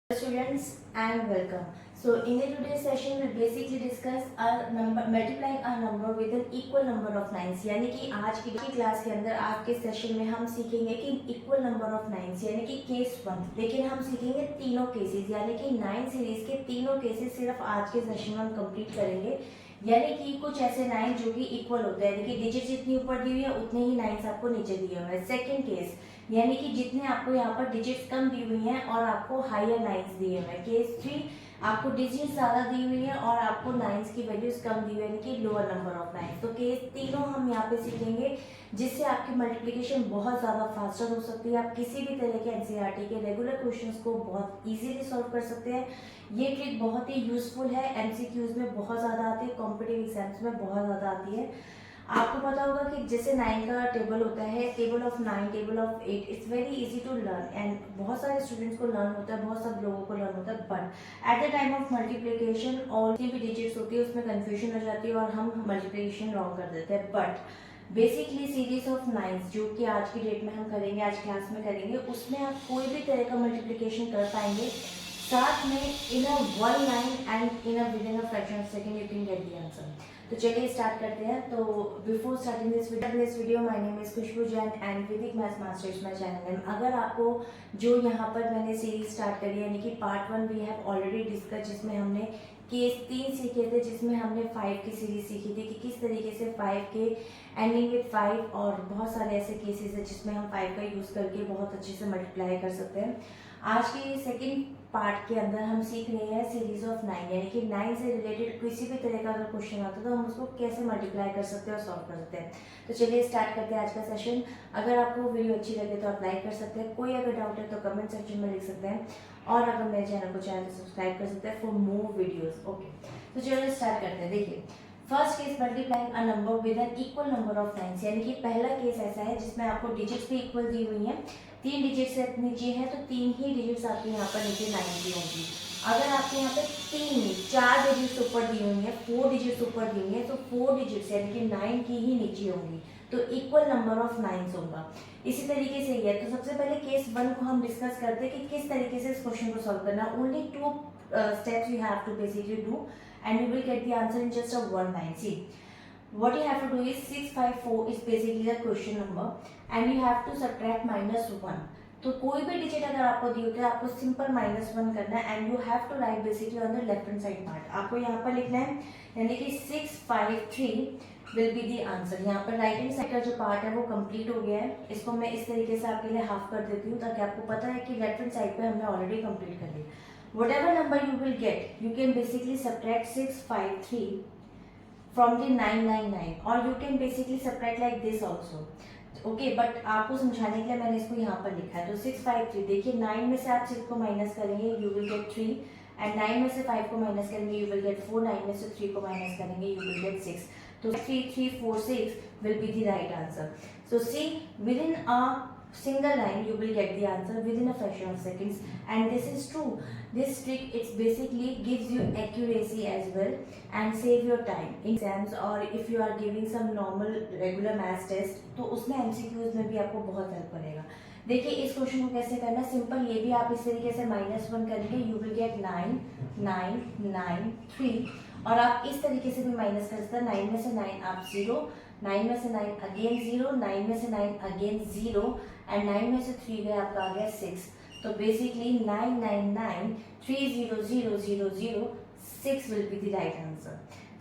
Students and welcome. So in the today's session we'll basically discuss a number multiplying a number with an equal number of nines. यानी कि आज की class के अंदर आज के सेशन में हम सीखेंगे कि इक्वल नंबर ऑफ नाइन्स यानी कि केस 1, लेकिन हम सीखेंगे तीनों केसेस यानी कि 9 सीरीज के तीनों केसेस सिर्फ आज के सेशन में हम कंप्लीट करेंगे। यानी कि कुछ ऐसे 9 जो कि इक्वल होते हैं, यानी कि डिजिट जितनी ऊपर दी हुई है उतने ही 9 आपको नीचे दिए हुए हैं। सेकंड केस यानी कि जितने आपको यहाँ पर डिजिट्स कम दी हुई हैं और आपको हायर नाइन्स दिए हुए हैं। केस 3 आपको डिजिट ज्यादा दी हुई है और आपको नाइन्स की वैल्यूज कम दी हुई है, यानी कि लोअर नंबर ऑफ नाइन्स। तो केस तीनों हम यहाँ पे सीखेंगे जिससे आपकी मल्टीप्लिकेशन बहुत ज्यादा फास्टर हो सकती है। आप किसी भी तरह के एनसीईआरटी के रेगुलर क्वेश्चंस को बहुत इजीली सॉल्व कर सकते हैं। ये ट्रिक बहुत ही यूजफुल है, एमसीक्यूज में बहुत ज्यादा आती है, कॉम्पिटिटिव एग्जाम्स में बहुत ज्यादा आती है। आपको पता होगा कि जैसे 9 का टेबल होता है, table of 9, table of 8, it's very easy to learn and बहुत सारे स्टूडेंट्स को लर्न होता है, बहुत सब लोगों को लर्न होता है। But at the time of multiplication और जितनी भी डिजिट्स होती है उसमें कंफ्यूजन हो जाती है और हम मल्टीप्लिकेशन रॉन्ग कर देते हैं। But basically series of nines जो कि आज की डेट में हम करेंगे, आज क्लास में करेंगे, उसमें आप कोई भी तरह का मल्टीप्लिकेशन कर पाएंगे। साथ में in a one line and in a with in a fraction of second you can get the answer. तो चलिए स्टार्ट करते हैं। तो before starting this video my name is Khushboo Jain and Vedic maths master is my channel name. अगर आपको जो यहाँ पर मैंने सीरीज स्टार्ट करी यानी कि part 1 we have already discuss, जिसमें हमने केस 3 सीखे थे, जिसमें हमने 5 की सीरीज सीखी थी कि किस तरीके से 5 के एंडिंग विद 5 और बहुत सारे ऐसे केसेस है जिसमें हम 5 का यूज करके बहुत अच्छे से मल्टीप्लाई कर सकते हैं। आज के सेकेंड पार्ट के अंदर हम सीख रहे हैं सीरीज ऑफ 9 यानी कि 9 से रिलेटेड किसी भी तरह का अगर क्वेश्चन आता है तो हम उसको कैसे मल्टीप्लाई कर सकते हैं और सॉल्व कर सकते हैं। तो चलिए स्टार्ट करते हैं आज का सेशन। अगर आपको वीडियो अच्छी लगे तो आप लाइक कर सकते हैं, कोई अगर डाउट है तो कमेंट सेक्शन में लिख सकते हैं और अगर मेरे चैनल को चाहे तो सब्सक्राइब कर सकते हैं फॉर मोर वीडियोज। ओके, तो चलिए स्टार्ट करते हैं। देखिए first case multiplying a number with an equal number of nines, यानी कि पहला केस ऐसा है जिसमें आपको डिजिट्स भी इक्वल दी हुई हैं। 3 डिजिट से नीचे है तो 3 ही डिजिट्स आपके यहाँ पर नीचे 9 की होंगी। अगर आपके यहाँ पे 4 डिजिट्स ऊपर दी हुई है, 4 डिजिट्स ऊपर दी हुई है, तो 4 डिजिट्स यानी कि 9 की ही नीचे होंगी, तो इक्वल नंबर ऑफ नाइन्स होगा। इसी तरीके से ये तो सबसे पहले केस 1 को हम डिस्कस करते हैं कि किस तरीके से इस क्वेश्चन को सॉल्व करना। Only 2 steps you have to basically do and you will get the answer in just a one line. See, what you have to do is 654 is basically the question number and you have to subtract -1. तो कोई भी digit अगर आपको दी होती है आपको simple -1 करना है and you have to write basically on the left hand side part. आपको यहाँ पर लिखना है यानी कि 653 विल बी दी आंसर। यहाँ पर राइट हैंड साइड का जो पार्ट है वो कंप्लीट हो गया है। इसको मैं इस तरीके से आपके लिए हाफ कर देती हूँ ताकि आपको पता है कि लेफ्ट हैंड साइड पे हमने ऑलरेडी कंप्लीट कर लिया। Whatever number you will get, you can basically subtract 653 from the 999 or you can basically subtract like this also. Okay, but आपको समझाने के लिए मैंने इसको यहाँ पर लिखा है। तो 653 देखिए 9 में से आप 6 को माइनस करेंगे यू विल गेट 3 एंड 9 में से 5 को माइनस करेंगे यू विल गेट 4, 9 में से 3 को माइनस करेंगे यू विल गेट 6। तो 3346 will be the right answer. So see, within a single line you will get the answer within a fraction of seconds, and this is true. This trick it basically gives you accuracy as well and save your time in exams or if you are giving some normal regular maths test, तो उसमें MCQs में भी आपको बहुत help करेगा। देखिए इस question को कैसे करना है, सिंपल ये भी आप इस तरीके से -1 करेंगे यू विल गेट 9 9 9 3 और आप इस तरीके से भी माइनस कर सकते हैं। 9 में से 9 आप 0, 9 में से 9 अगेन 0, 9 में से 9 अगेन 0 एंड 9 में से 3 गए आपका आ गया 6। तो basically 999 30000 6 will be the right answer.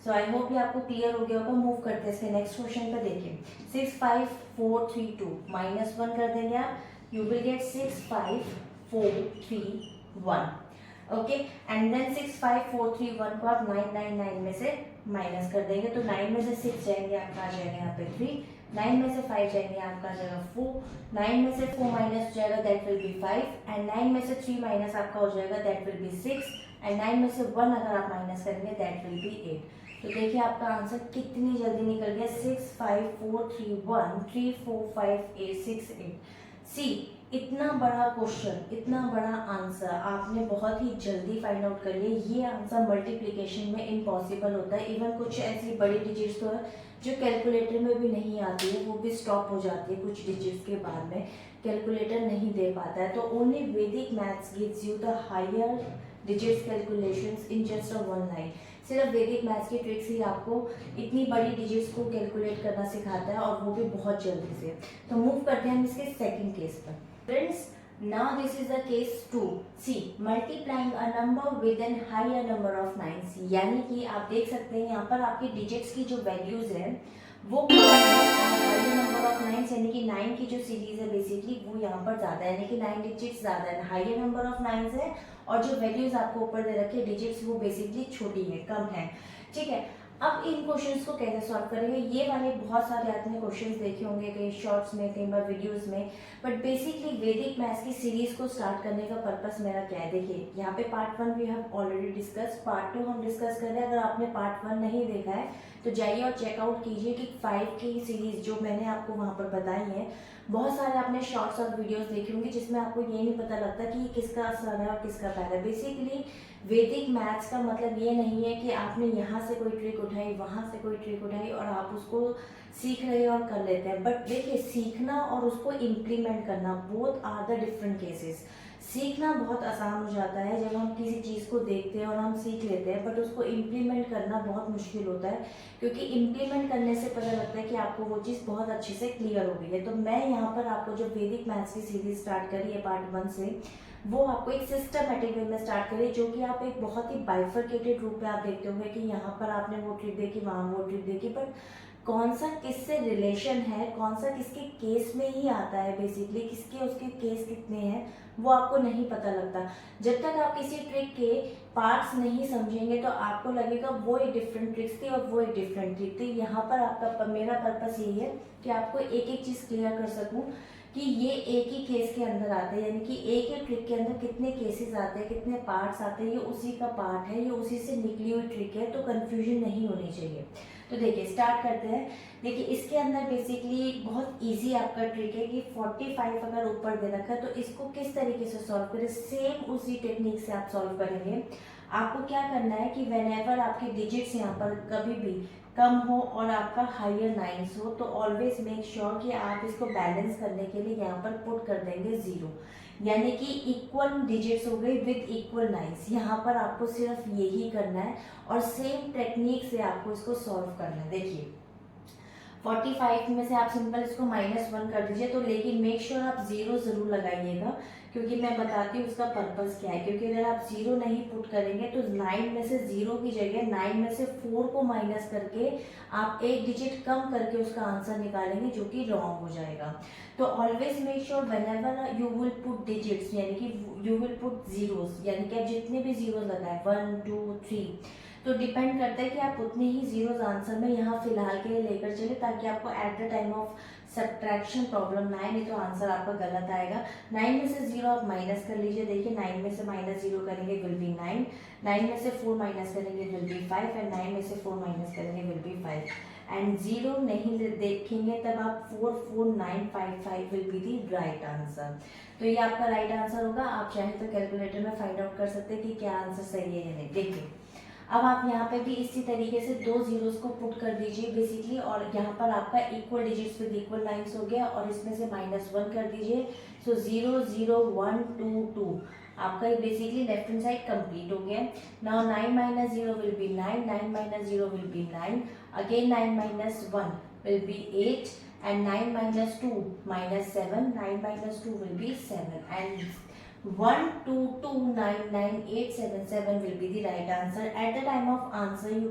So I hope ये आपको क्लियर हो गया होगा। मूव करते हैं इसके नेक्स्ट क्वेश्चन पर। देखिए 65432 -1 कर देंगे आप, you will get 65431। Okay, and then 65431 को आप 999 में से माइनस कर देंगे तो 9 में से 6 जाएंगे आपका आ जाएगा यहाँ पे 3, 9 में से 5 जाएंगे आपका आ जाएगा 4, 9 में से 4 माइनस हो जाएगा दैट विल बी 5 एंड 9 में से 3 माइनस आपका हो जाएगा दैट विल बी 6 एंड 9 में से 1 अगर आप माइनस करेंगे दैट विल बी 8। तो देखिए आपका आंसर कितनी जल्दी निकल गया, 65431 34586 8। सी इतना बड़ा क्वेश्चन, इतना बड़ा आंसर आपने बहुत ही जल्दी फाइंड आउट कर लिया। ये आंसर मल्टीप्लिकेशन में इम्पॉसिबल होता है। इवन कुछ ऐसी बड़ी डिजिट्स तो है जो कैलकुलेटर में भी नहीं आती है, वो भी स्टॉप हो जाती है कुछ डिजिट्स के बाद में, कैलकुलेटर नहीं दे पाता है। तो only Vedic maths gives you the higher digits calculations in just a one line. सिर्फ वैदिक मैथ्स की ट्रिक्स ही आपको इतनी बड़ी डिजिट्स को कैलकुलेट करना सिखाता है, और वो भी बहुत जल्दी से। तो मूव करते हैं हम इसके सेकंड केस पर। Friends, now this is the case 2. See, multiplying a number with an higher number of nines, यानी कि आप देख सकते हैं यहाँ पर आपकी डिजिट्स की जो वैल्यूज है वो हायर नंबर ऑफ नाइन्स, यानी कि 9 की जो सीरीज है बेसिकली वो यहाँ पर ज्यादा है, यानी कि 9 डिजिट्स ज्यादा है, हायर नंबर ऑफ नाइन्स है, और जो वैल्यूज आपको ऊपर दे रखे डिजिट्स वो बेसिकली छोटी है, कम है। ठीक है, अब इन क्वेश्चंस को कैसे सॉल्व करेंगे, ये वाले बहुत सारे आपने क्वेश्चंस देखे होंगे कई शॉर्ट्स में, कई बार वीडियोस में, बट बेसिकली वैदिक मैथ्स की सीरीज को स्टार्ट करने का पर्पस मेरा क्या है। देखिए यहाँ पे part 1 we have already discuss, part 2 हम डिस्कस कर रहे हैं। अगर आपने पार्ट 1 नहीं देखा है तो जाइए और चेकआउट कीजिए कि 5 की सीरीज जो मैंने आपको वहाँ पर बताई है। बहुत सारे आपने शॉर्ट्स और वीडियोस देखे होंगे जिसमें आपको ये नहीं पता लगता कि ये किसका सर है और किसका पैर है। बेसिकली वैदिक मैथ्स का मतलब ये नहीं है कि आपने यहाँ से कोई ट्रिक उठाई, वहाँ से कोई ट्रिक उठाई और आप उसको सीख रहे और कर लेते हैं। बट देखिए, सीखना और उसको इम्प्लीमेंट करना, both are the different cases. सीखना बहुत आसान हो जाता है जब हम किसी चीज़ को देखते हैं और हम सीख लेते हैं, बट उसको इम्प्लीमेंट करना बहुत मुश्किल होता है, क्योंकि इम्प्लीमेंट करने से पता लगता है कि आपको वो चीज़ बहुत अच्छे से क्लियर हो गई है। तो मैं यहाँ पर आपको जो वैदिक मैथ्स की सीरीज स्टार्ट करी है पार्ट 1 से, वो आपको एक सिस्टमेटिक वे में स्टार्ट करिए, जो कि आप एक बहुत ही बाइफरकेटेड रूप में आप देखते होंगे कि यहाँ पर आपने वो ट्रिक देखी, वहाँ वो ट्रिक देखी, बट कौन सा किससे रिलेशन है, कौन सा किसके केस में ही आता है, बेसिकली किसके उसके केस कितने हैं वो आपको नहीं पता लगता। जब तक आप किसी ट्रिक के पार्ट्स नहीं समझेंगे तो आपको लगेगा वो एक डिफरेंट ट्रिक्स थी और वो एक डिफरेंट ट्रिक थी। यहाँ पर आपका मेरा पर्पस यही है कि आपको एक एक चीज़ क्लियर कर सकूँ कि ये एक ही केस के अंदर आते हैं, यानी कि एक ही ट्रिक के अंदर कितने केसेस आते हैं, कितने पार्ट्स आते हैं, ये उसी का पार्ट है, ये उसी से निकली हुई ट्रिक है, तो कंफ्यूजन नहीं होनी चाहिए। तो देखिए स्टार्ट करते हैं। देखिए इसके अंदर बेसिकली बहुत इजी आपका ट्रिक है कि 45 अगर ऊपर दे रखा है तो इसको किस तरीके से सॉल्व करें, सेम उसी टेक्निक से आप सॉल्व करेंगे। आपको क्या करना है कि व्हेनेवर आपकी डिजिट्स यहाँ पर कभी भी कम हो और आपका हायर नाइन्स हो, तो ऑलवेज मेक श्योर कि आप इसको बैलेंस करने के लिए यहाँ पर पुट कर देंगे 0, यानी कि इक्वल डिजिट्स हो गई विद इक्वल नाइन्स। यहाँ पर आपको सिर्फ यही करना है और सेम टेक्निक से आपको इसको सॉल्व करना है। देखिए 45 में से आप सिंपल इसको -1 कर दीजिए, तो लेकिन मेक श्योर आप 0 जरूर लगाइएगा, क्योंकि मैं बताती हूँ उसका पर्पस क्या है। क्योंकि अगर आप 0 नहीं पुट करेंगे तो 9 में से 0 की जगह 9 में से 4 को माइनस करके आप एक डिजिट कम करके उसका आंसर निकालेंगे, जो कि रॉन्ग हो जाएगा। तो always make sure whenever you will put digits, यानी कि यू विल पुट जीरोस, यानी कि आप जितने भी जीरोस लगाए 1 2 3, तो डिपेंड करता है कि आप उतने ही जीरोस आंसर में यहाँ फिलहाल के लिए लेकर चले, ताकि आपको at the time of subtraction problem ना आए, नहीं तो आंसर आपका गलत आएगा। 9 में से 0 आप माइनस कर लीजिए। देखिए 9 में से -0 करेंगे विल बी 9, 9 में से 4 माइनस करेंगे विल बी 5, एंड 9 में से 4 माइनस करेंगे विल बी 5, एंड 0 नहीं देखेंगे तब आप 44955 will be the right answer. तो ये आपका राइट आंसर होगा। आप चाहे तो कैलकुलेटर में फाइंड आउट कर सकते हैं कि क्या आंसर सही है या नहीं। देखिए अब आप यहाँ पे भी इसी तरीके से 2 जीरोस को पुट कर दीजिए बेसिकली, और यहाँ पर आपका equal digits with equal lines हो गया, और इसमें से -1 कर दीजिए। सो 0 0 1 2 2 आपका basically left hand side complete हो गया। Now 9 - 0 will be 9, 9 - 0 will be 9, again 9 - 1 will be 8, and 9 - 2 -7, 9 - 2 will be 7, and 122998877 will be the right answer. At the time of answer you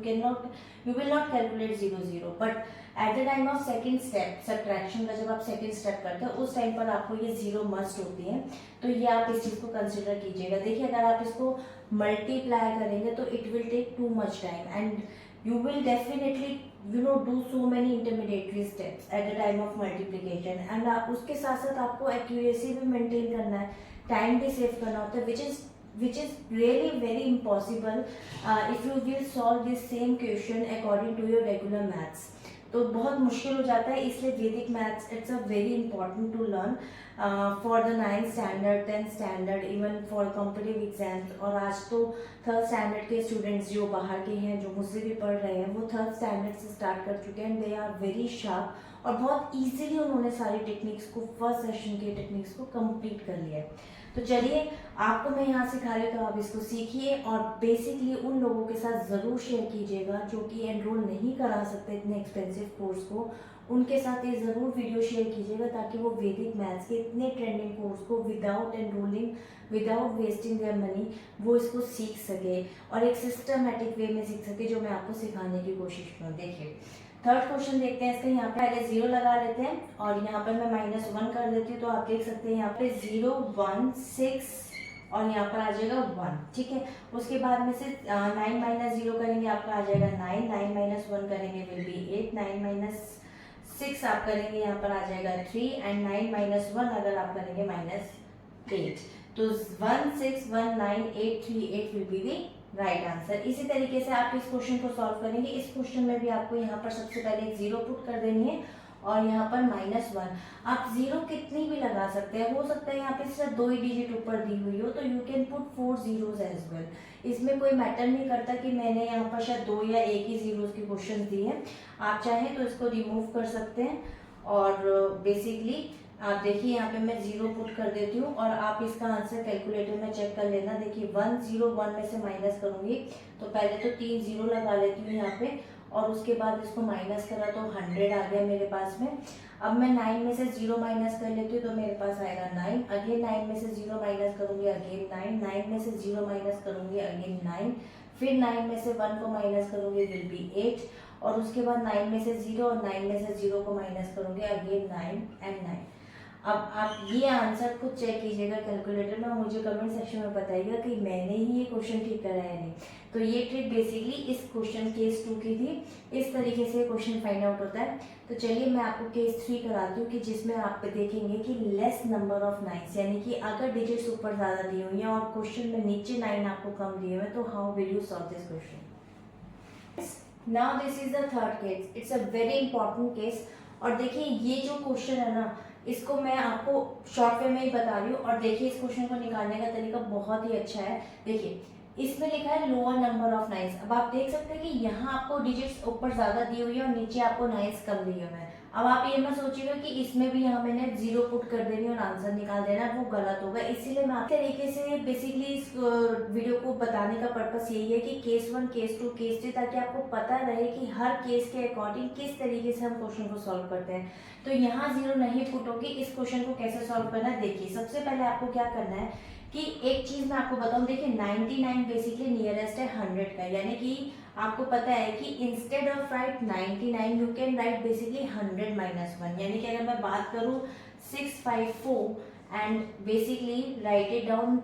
will not calculate 0 0, but at the time of second step subtraction का जब आप second step करते हैं उस time पर आपको ये 0 must होती है, तो ये आप इस चीज़ को कंसिडर कीजिएगा। देखिए अगर आप इसको मल्टीप्लाई करेंगे तो it will take too much time, and you will definitely do so many intermediary steps at the time of multiplication, and उसके साथ साथ आपको accuracy भी maintain करना है, टाइम भी सेव करना होता है, which is really very impossible if you will solve this same question according to your regular maths। तो बहुत मुश्किल हो जाता है। इसलिए Vedic maths it's a very important to learn for the 9th standard, 10th standard, even for competitive exams. और आज तो 3rd स्टैंडर्ड के स्टूडेंट्स जो बाहर के हैं, जो मुझसे भी पढ़ रहे हैं, वो 3rd स्टैंडर्ड से स्टार्ट कर चुके हैं। दे आर वेरी शार्प और बहुत ईजिली उन्होंने सारी टेक्निक्स को, फर्स्ट सेशन के टेक्निक्स को कंप्लीट कर लिया है। तो चलिए, आपको मैं यहाँ सिखा रही हूँ, तो आप इसको सीखिए और बेसिकली उन लोगों के साथ ज़रूर शेयर कीजिएगा जो कि एनरोल नहीं करा सकते इतने एक्सपेंसिव कोर्स को। उनके साथ ये ज़रूर वीडियो शेयर कीजिएगा ताकि वो वैदिक मैथ्स के इतने ट्रेंडिंग कोर्स को without enrolling, without wasting their money, वो इसको सीख सके और एक सिस्टमेटिक वे में सीख सके, जो मैं आपको सिखाने की कोशिश करूँ। देखिए, 3rd क्वेश्चन देखते हैं इसका। यहाँ पे पहले 0 लगा लेते हैं और यहाँ पर मैं -1 कर देती हूँ। तो आप देख सकते हैं यहाँ पे 0, 1, 6 और यहाँ पर आ जाएगा 1, ठीक है। उसके बाद में से 9 - 0 करेंगे, आपका आ जाएगा 9, 9 - 1 करेंगे विल बी 8, 9 - 6 आप करेंगे, यहाँ पर आ जाएगा 3 एंड 9 - 1 अगर आप करेंगे -8। तो 1, 6, 1, 9, 8, 3, 8 will be the right answer. इसी तरीके से आप इस क्वेश्चन को सॉल्व करेंगे। इस क्वेश्चन में भी आपको यहाँ पर सबसे पहले एक 0 पुट कर देनी है और यहाँ पर -1। आप 0 कितनी भी लगा सकते हैं, हो सकता है यहाँ पे सिर्फ 2 ही डिजिट ऊपर दी हुई हो, तो you can put 4 zeros as well. इसमें कोई मैटर नहीं करता कि मैंने यहाँ पर शायद 2 या 1 ही जीरोस के क्वेश्चन दिए हैं। आप चाहें तो इसको रिमूव कर सकते हैं और बेसिकली आप देखिए यहाँ पे मैं 0 पुट कर देती हूँ और आप इसका आंसर कैलकुलेटर में चेक कर लेना। देखिए 1, 0, 1 में से माइनस करूंगी तो पहले तो 3 0 लगा लेती हूँ यहाँ पे और उसके बाद इसको माइनस करा तो 100 आ गया मेरे पास में। अब मैं 9 में से 0 माइनस कर लेती हूँ तो मेरे पास आएगा 9। अगेन 9 में से 0 माइनस करूंगी, अगेन 9, 9 में से 0 माइनस करूंगी, अगेन 9, फिर 9 में से 1 को माइनस करूंगी विल बी 8 और उसके बाद 9 में से 0 और 9 में से 0 को माइनस करूंगी, अगेन 9 एंड 9। अब आप ये आंसर खुद चेक कीजिएगा कैलकुलेटर में, मुझे कमेंट सेक्शन में बताइएगा कि मैंने ही ये क्वेश्चन ठीक करा है नहीं। तो ये ट्रिक बेसिकली इस क्वेश्चन केस 2 की थी। इस तरीके से क्वेश्चन फाइंड आउट होता है। तो चलिए मैं आपको केस 3 कराती हूँ कि जिसमें आप देखेंगे कि लेस नंबर ऑफ 9, यानी कि अगर डिजिट्स ऊपर ज़्यादा दी हुई हैं और क्वेश्चन में नीचे 9 आपको कम दिए हुए, तो how will you solve this question. Now this is the 3rd case, it's a very important case. और देखिए ये जो क्वेश्चन है ना, इसको मैं आपको शॉर्ट वे में ही बता रही हूँ और देखिए इस क्वेश्चन को निकालने का तरीका बहुत ही अच्छा है। देखिए इसमें लिखा है लोअर नंबर ऑफ 9। अब आप देख सकते हैं कि यहाँ आपको डिजिट्स ऊपर ज्यादा दी हुई है और नीचे आपको 9 कम दिए हुए हैं। अब आप ये मत सोचिएगा कि इसमें भी यहाँ मैंने 0 पुट कर देनी और आंसर निकाल देना, वो गलत होगा। इसीलिए मैं आपके तरीके से बेसिकली इस वीडियो को बताने का पर्पस यही है कि केस 1, केस 2, केस 3, ताकि आपको पता रहे कि हर केस के अकॉर्डिंग किस तरीके से हम क्वेश्चन को सॉल्व करते हैं। तो यहाँ 0 नहीं पुट होगी। इस क्वेश्चन को कैसे सॉल्व करना है, देखिए सबसे पहले आपको क्या करना है कि एक चीज मैं आपको बताऊं। देखिए 99 बेसिकली नियरेस्ट है 100 का, यानी कि आपको पता है कि instead of right 99 you can write basically 100 - 1। यानी कि अगर मैं बात करूं 654 and basically right it down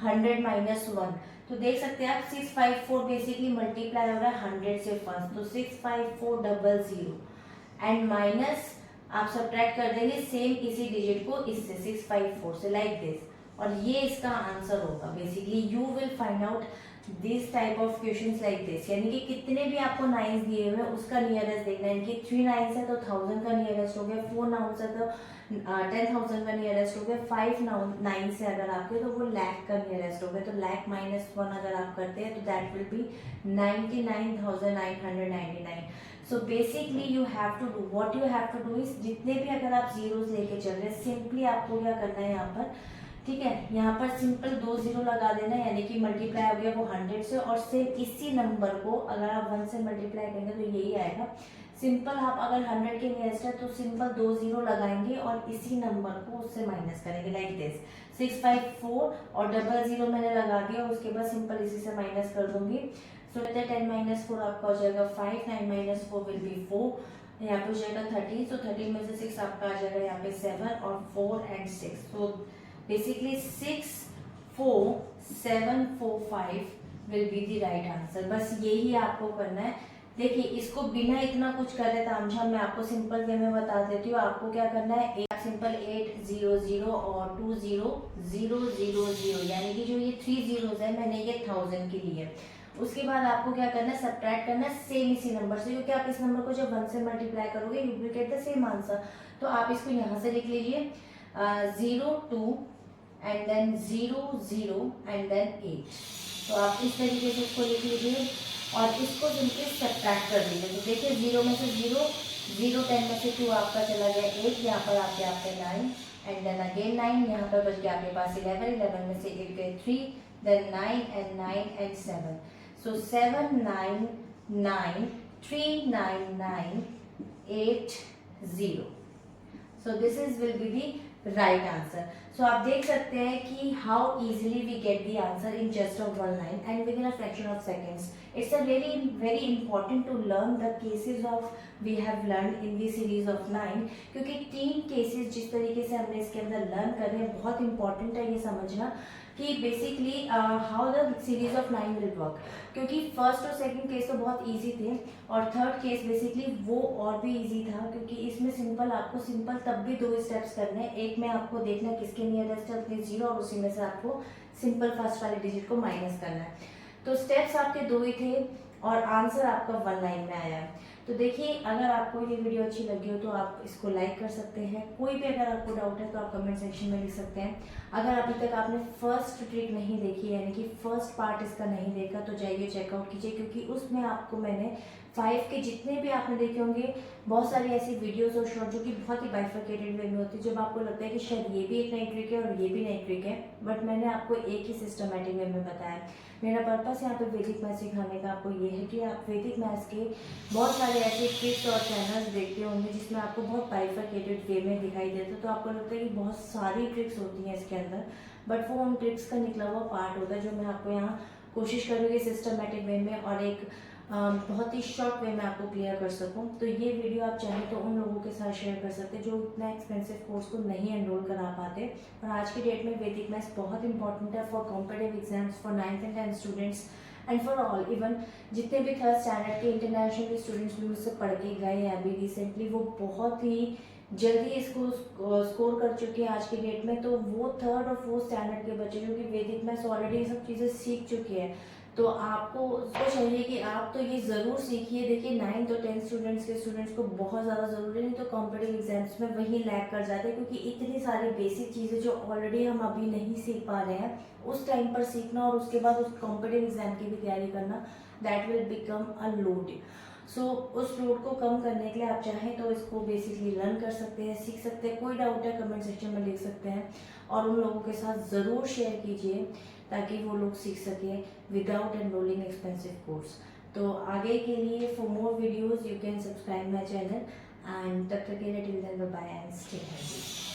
100 - 1, तो देख सकते हैं आप 654 बेसिकली मल्टीप्लाई हो रहा है 100 से फर्स्ट, तो 65400 एंड माइनस आप सब्ट्रैक्ट कर देंगे सेम इसी डिजिट को इससे 654 से, लाइक दिस, और ये इसका आंसर होगा। Basically you will find out this type of questions like this, यानी कि कितने भी आपको 9 दिए हुए उसका नियरेस्ट देखना है। कि 3 9 है तो 1000 का नियरेस्ट हो गया, 4 9 है तो 10,000 का नियरेस्ट हो गया, 5 9 से अगर आपके तो वो लाख का नियरेस्ट हो गया। तो लाख -1 अगर आप करते हैं तो that will be 99,999। So basically you have to do what you have to do is, जितने भी अगर आप जीरोस लेके चल रहे हैं, सिंपली आपको क्या करना है यहाँ पर, ठीक है, यहाँ पर सिंपल 2 0 लगा देना, यानी कि मल्टीप्लाई हो गया वो 100 से, और सेम इसी नंबर को अगर आप 1 से मल्टीप्लाई करेंगे तो यही आएगा। सिंपल आप अगर 100 के नियरेस्ट है तो सिंपल 2 0 लगाएंगे और इसी नंबर को उससे माइनस करेंगे, लाइक दिस 654 और 00 मैंने लगा दिया, उसके बाद सिंपल इसी से माइनस कर दूंगी। सो 10 - 4 आपका हो जाएगा 5, 9 - 4 विल बी 4, यहाँ पे हो जाएगा 13, सो 13 में से 6 आपका आ जाएगा यहाँ पे 7 और 4 and 6, so basically 6 4 7 4 5 will be the right answer. बस यही आपको करना है। देखिए इसको बिना इतना कुछ करे तामझाम मैं आपको सिंपल वे में बता देती हूँ। आपको क्या करना है, सिंपल 8 0 0 और 2 0 0 0 0, यानी कि जो ये 3 zeros है मैंने ये 1000 के लिए, उसके बाद आपको क्या करना है, सब्ट्रैक्ट करना है सेम इसी नंबर से, क्योंकि आप इस नंबर को जब 1 से मल्टीप्लाई करोगे you will get the same answer. तो आप इसको यहाँ से लिख लीजिए 0 2 एंड देन 0 0 एंड देन 8। तो आप इस तरीके से इसको लिख लीजिए और इसको सिंपली सब्ट्रैक्ट कर दीजिए। तो देखिए 0 में से 0, 0 10 में से 2 आपका चला गया 8, यहाँ पर आपके आपके 9 एंड देन अगेन 9, यहाँ पर बच गया आपके पास 11, 11 में से 8 गए 3, then 9 and 7। So 7 9 9 3 9 9 8 0। So this is will be the right answer. So आप देख सकते हैं कि how easily we get the answer in just of one line and within a fraction of seconds. It's a very important to learn the cases of we have learned in the series of 9, क्योंकि 3 cases जिस तरीके से हमने इसके अंदर learn कर रहे हैं बहुत इंपॉर्टेंट है ये समझना कि basically how the series of 9 will work, क्योंकि फर्स्ट और सेकंड केस तो बहुत इजी थे और थर्ड केस बेसिकली वो और भी इजी था, क्योंकि इसमें आपको सिंपल तब भी 2 स्टेप्स करने हैं। एक में आपको देखना है किसके नियरेस्ट है उतने 0 और उसी में से आपको सिंपल फर्स्ट वाले डिजिट को माइनस करना है। तो स्टेप्स आपके 2 ही थे और आंसर आपका 1 लाइन में आया है। तो देखिए अगर आपको ये वीडियो अच्छी लगी हो तो आप इसको लाइक कर सकते हैं। कोई भी अगर आपको डाउट है तो आप कमेंट सेक्शन में लिख सकते हैं। अगर अभी तक आपने फर्स्ट ट्रिक नहीं देखी यानी कि फर्स्ट पार्ट इसका नहीं देखा तो जाइए चेकआउट कीजिए, क्योंकि उसमें आपको मैंने 5 के जितने भी आपने देखे होंगे बहुत सारी ऐसी वीडियोस और शॉर्ट जो कि बहुत ही बाइफर्केटेड वे में होती है, जब आपको लगता है कि शायद ये भी एक नई ट्रिक है और ये भी नई ट्रिक है, बट मैंने आपको एक ही सिस्टमेटिक वे में बताया। मेरा पर्पस यहाँ पे वैदिक मैथ्स सिखाने का आपको ये है कि आप वैदिक मैथ्स के बहुत सारे ऐसे ट्रिक्स और चैनल्स देखते होंगे जिसमें आपको बहुत बाइफर्केटेड वे में दिखाई देता है, तो आपको लगता है कि बहुत सारी ट्रिक्स होती हैं इसके अंदर, बट वो उन ट्रिक्स का निकला हुआ पार्ट होता है जो मैं आपको यहाँ कोशिश करूँगी सिस्टमेटिक वे में और एक बहुत ही शॉर्ट वे में आपको क्लियर कर सकूं। तो ये वीडियो आप चाहें तो उन लोगों के साथ शेयर कर सकते हैं जो इतना एक्सपेंसिव कोर्स को नहीं एनरोल करा पाते। और आज की डेट में वैदिक मैथ्स बहुत इंपॉर्टेंट है for competitive exams, for 9th and 10th students and for all. Even जितने भी 3rd स्टैंडर्ड के इंटरनेशनल स्टूडेंट्स भी मुझसे पढ़ के गए हैं अभी रिसेंटली, वो बहुत ही जल्दी इसको स्कोर कर चुके हैं आज की डेट में। तो वो 3rd और 4th स्टैंडर्ड के बच्चे जो कि वैदिक मैथ्स ऑलरेडी सब चीज़ें सीख चुके हैं, तो आपको उसको चाहिए कि आप तो ये ज़रूर सीखिए। देखिए 9th और 10th स्टूडेंट्स को बहुत ज़्यादा ज़रूरी, नहीं तो कॉम्पिटिटिव एग्जाम्स में वही लैग कर जाते हैं, क्योंकि इतनी सारी बेसिक चीज़ें जो ऑलरेडी हम अभी नहीं सीख पा रहे हैं उस टाइम पर सीखना और उसके बाद उस कॉम्पिटिटिव एग्जाम की भी तैयारी करना, that will become a load. So उस लोड को कम करने के लिए आप चाहें तो इसको बेसिकली लर्न कर सकते हैं, सीख सकते हैं। कोई डाउट है कमेंट सेक्शन में लिख सकते हैं और उन लोगों के साथ ज़रूर शेयर कीजिए ताकि वो लोग सीख सकें विदाउट एनरोलिंग एक्सपेंसिव कोर्स। तो आगे के लिए for more videos you can subscribe my channel and तब तक के लिए till then bye bye and stay healthy.